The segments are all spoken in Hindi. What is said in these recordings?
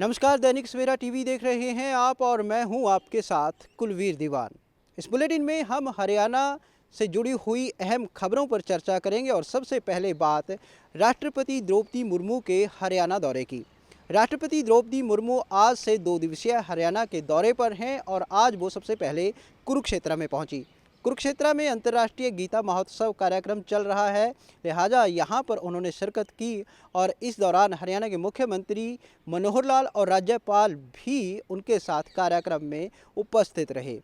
नमस्कार, दैनिक सवेरा टीवी देख रहे हैं आप और मैं हूं आपके साथ कुलवीर दीवान। इस बुलेटिन में हम हरियाणा से जुड़ी हुई अहम खबरों पर चर्चा करेंगे और सबसे पहले बात राष्ट्रपति द्रौपदी मुर्मू के हरियाणा दौरे की। राष्ट्रपति द्रौपदी मुर्मू आज से 2 दिवसीय हरियाणा के दौरे पर हैं और आज वो सबसे पहले कुरुक्षेत्र में पहुंची। कुरुक्षेत्र में अंतर्राष्ट्रीय गीता महोत्सव कार्यक्रम चल रहा है, लिहाजा यहाँ पर उन्होंने शिरकत की और इस दौरान हरियाणा के मुख्यमंत्री मनोहर लाल और राज्यपाल भी उनके साथ कार्यक्रम में उपस्थित रहे।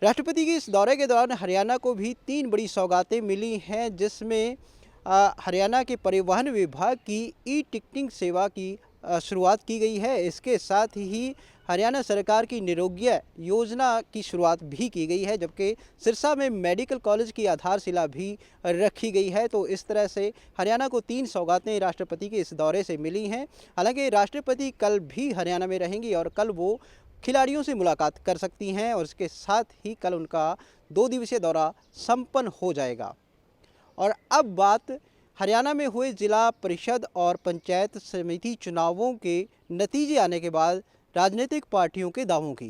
राष्ट्रपति के इस दौरे के दौरान हरियाणा को भी 3 बड़ी सौगातें मिली हैं, जिसमें हरियाणा के परिवहन विभाग की ई-टिकटिंग सेवा की शुरुआत की गई है। इसके साथ ही हरियाणा सरकार की निरोग्य योजना की शुरुआत भी की गई है, जबकि सिरसा में मेडिकल कॉलेज की आधारशिला भी रखी गई है। तो इस तरह से हरियाणा को 3 सौगातें राष्ट्रपति के इस दौरे से मिली हैं। हालांकि राष्ट्रपति कल भी हरियाणा में रहेंगी और कल वो खिलाड़ियों से मुलाकात कर सकती हैं और इसके साथ ही कल उनका 2 दिवसीय दौरा संपन्न हो जाएगा। और अब बात हरियाणा में हुए जिला परिषद और पंचायत समिति चुनावों के नतीजे आने के बाद राजनीतिक पार्टियों के दावों की।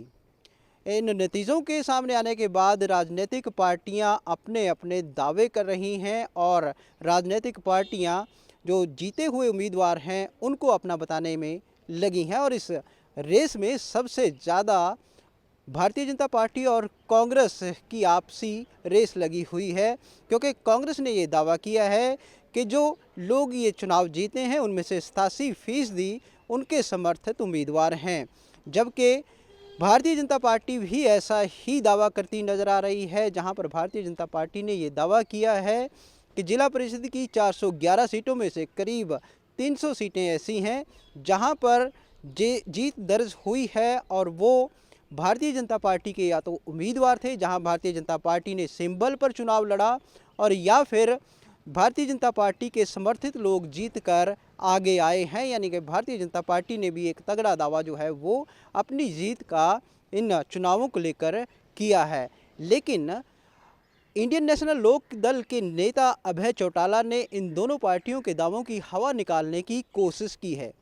इन नतीजों के सामने आने के बाद राजनीतिक पार्टियां अपने अपने दावे कर रही हैं और राजनीतिक पार्टियां जो जीते हुए उम्मीदवार हैं उनको अपना बताने में लगी हैं। और इस रेस में सबसे ज़्यादा भारतीय जनता पार्टी और कांग्रेस की आपसी रेस लगी हुई है, क्योंकि कांग्रेस ने ये दावा किया है कि जो लोग ये चुनाव जीते हैं उनमें से 87% उनके समर्थित उम्मीदवार हैं, जबकि भारतीय जनता पार्टी भी ऐसा ही दावा करती नज़र आ रही है, जहां पर भारतीय जनता पार्टी ने ये दावा किया है कि जिला परिषद की 411 सीटों में से करीब 300 सीटें ऐसी हैं जहां पर जीत दर्ज हुई है और वो भारतीय जनता पार्टी के या तो उम्मीदवार थे, जहां भारतीय जनता पार्टी ने सिंबल पर चुनाव लड़ा, और या फिर भारतीय जनता पार्टी के समर्थित लोग जीत कर आगे आए हैं। यानी कि भारतीय जनता पार्टी ने भी एक तगड़ा दावा जो है वो अपनी जीत का इन चुनावों को लेकर किया है। लेकिन इंडियन नेशनल लोक दल के नेता अभय चौटाला ने इन दोनों पार्टियों के दावों की हवा निकालने की कोशिश की है।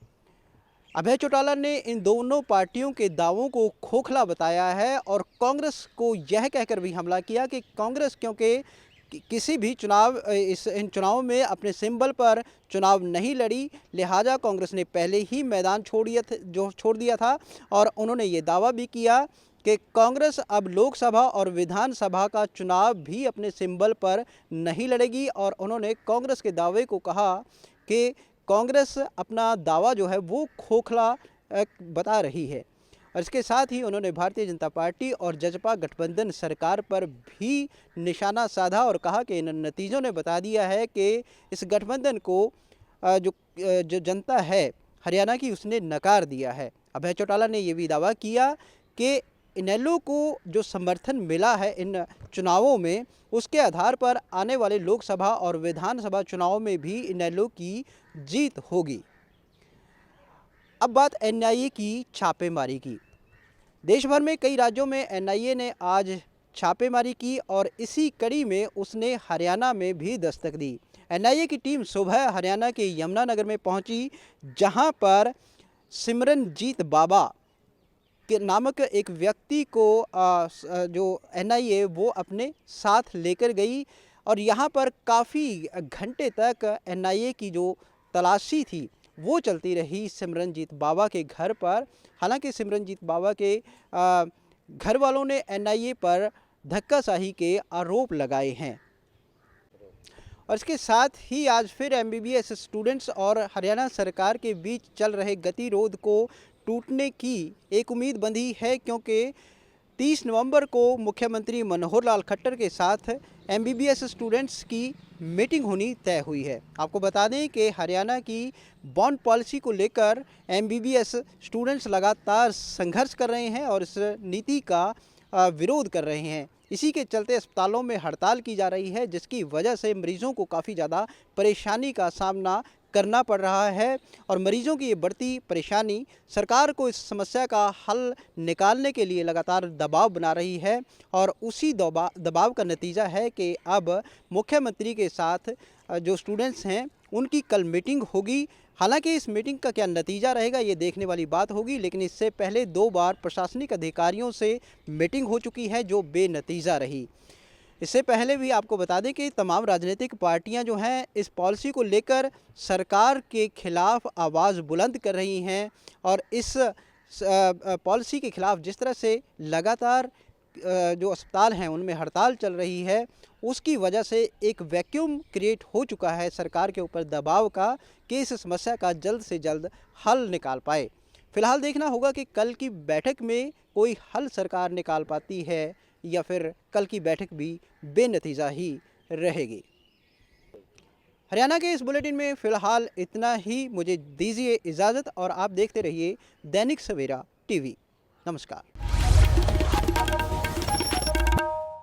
अभय चौटाला ने इन दोनों पार्टियों के दावों को खोखला बताया है और कांग्रेस को यह कहकर भी हमला किया कि कांग्रेस क्योंकि किसी भी इन चुनावों में अपने सिंबल पर चुनाव नहीं लड़ी, लिहाजा कांग्रेस ने पहले ही मैदान छोड़ दिया था। और उन्होंने ये दावा भी किया कि कांग्रेस अब लोकसभा और विधानसभा का चुनाव भी अपने सिंबल पर नहीं लड़ेगी। और उन्होंने कांग्रेस के दावे को कहा कि कांग्रेस अपना दावा जो है वो खोखला बता रही है। और इसके साथ ही उन्होंने भारतीय जनता पार्टी और जजपा गठबंधन सरकार पर भी निशाना साधा और कहा कि इन नतीजों ने बता दिया है कि इस गठबंधन को जो जनता है हरियाणा की उसने नकार दिया है। अभय चौटाला ने ये भी दावा किया कि इनेलो को जो समर्थन मिला है इन चुनावों में, उसके आधार पर आने वाले लोकसभा और विधानसभा चुनावों में भी इनेलो की जीत होगी। अब बात एनआईए की छापेमारी की। देश भर में कई राज्यों में एनआईए ने आज छापेमारी की और इसी कड़ी में उसने हरियाणा में भी दस्तक दी। एनआईए की टीम सुबह हरियाणा के यमुनानगर में पहुंची, जहां पर सिमरनजीत बाबा के नामक एक व्यक्ति को जो एनआईए वो अपने साथ लेकर गई और यहां पर काफ़ी घंटे तक एनआईए की जो तलाशी थी वो चलती रही सिमरनजीत बाबा के घर पर। हालांकि सिमरनजीत बाबा के घर वालों ने एनआईए पर धक्काशाही के आरोप लगाए हैं। और इसके साथ ही आज फिर एमबीबीएस स्टूडेंट्स और हरियाणा सरकार के बीच चल रहे गतिरोध को टूटने की एक उम्मीद बंधी है, क्योंकि 30 नवंबर को मुख्यमंत्री मनोहर लाल खट्टर के साथ एमबीबीएस स्टूडेंट्स की मीटिंग होनी तय हुई है। आपको बता दें कि हरियाणा की बॉन्ड पॉलिसी को लेकर एमबीबीएस स्टूडेंट्स लगातार संघर्ष कर रहे हैं और इस नीति का विरोध कर रहे हैं। इसी के चलते अस्पतालों में हड़ताल की जा रही है, जिसकी वजह से मरीजों को काफ़ी ज़्यादा परेशानी का सामना करना पड़ रहा है। और मरीजों की ये बढ़ती परेशानी सरकार को इस समस्या का हल निकालने के लिए लगातार दबाव बना रही है। और उसी दबाव का नतीजा है कि अब मुख्यमंत्री के साथ जो स्टूडेंट्स हैं उनकी कल मीटिंग होगी। हालांकि इस मीटिंग का क्या नतीजा रहेगा ये देखने वाली बात होगी, लेकिन इससे पहले 2 बार प्रशासनिक अधिकारियों से मीटिंग हो चुकी है जो बेनतीजा रही। इससे पहले भी आपको बता दें कि तमाम राजनीतिक पार्टियां जो हैं इस पॉलिसी को लेकर सरकार के खिलाफ आवाज़ बुलंद कर रही हैं और इस पॉलिसी के खिलाफ जिस तरह से लगातार जो अस्पताल हैं उनमें हड़ताल चल रही है, उसकी वजह से एक वैक्यूम क्रिएट हो चुका है सरकार के ऊपर दबाव का कि इस समस्या का जल्द से जल्द हल निकाल पाए। फिलहाल देखना होगा कि कल की बैठक में कोई हल सरकार निकाल पाती है या फिर कल की बैठक भी बेनतीजा ही रहेगी। हरियाणा के इस बुलेटिन में फ़िलहाल इतना ही। मुझे दीजिए इजाज़त और आप देखते रहिए दैनिक सवेरा टीवी। नमस्कार।